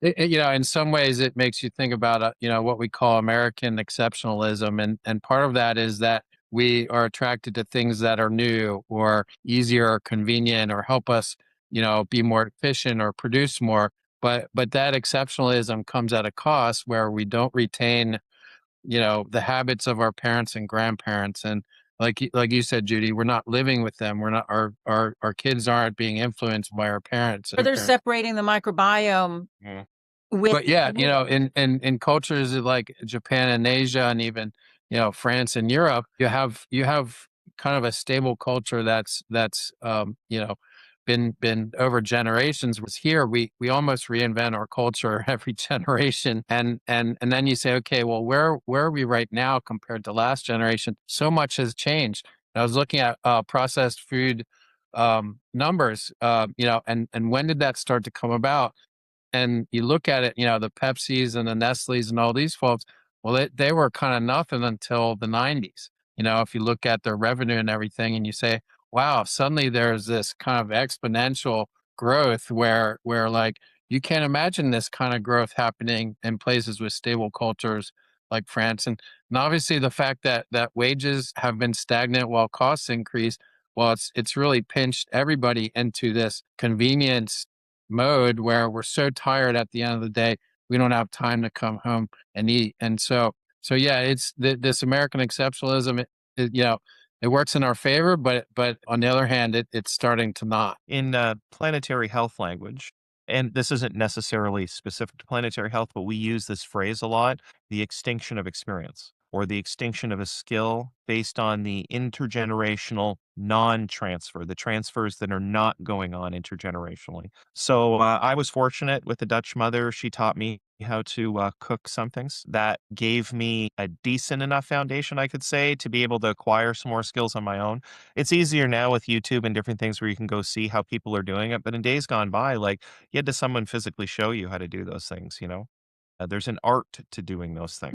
In some ways, it makes you think about, what we call American exceptionalism. And part of that is that we are attracted to things that are new or easier or convenient or help us, be more efficient or produce more. But that exceptionalism comes at a cost where we don't retain, the habits of our parents and grandparents. And like you said, Judy, we're not living with them. We're not, our kids aren't being influenced by our parents. Or they're separating the microbiome Yeah. with. But yeah, in cultures like Japan and Asia and even, France and Europe, you have kind of a stable culture that's been over generations. Was here we almost reinvent our culture every generation, and then you say, okay, well, where are we right now compared to last generation? So much has changed. I was looking at processed food numbers, and when did that start to come about? And you look at it, the Pepsis and the Nestle's and all these folks, well, they were kind of nothing until the 90s. If you look at their revenue and everything and you say, wow, suddenly there's this kind of exponential growth where like you can't imagine this kind of growth happening in places with stable cultures like France. And obviously the fact that wages have been stagnant while costs increase, well, it's really pinched everybody into this convenience mode where we're so tired at the end of the day, we don't have time to come home and eat. And so yeah, it's this American exceptionalism. It works in our favor, but on the other hand, it's starting to not. In planetary health language, and this isn't necessarily specific to planetary health, but we use this phrase a lot, the extinction of experience or the extinction of a skill based on the intergenerational non-transfer, the transfers that are not going on intergenerationally. So I was fortunate with a Dutch mother. She taught me how to cook some things that gave me a decent enough foundation, I could say, to be able to acquire some more skills on my own. It's easier now with YouTube and different things where you can go see how people are doing it. But in days gone by, like you had to someone physically show you how to do those things, There's an art to doing those things.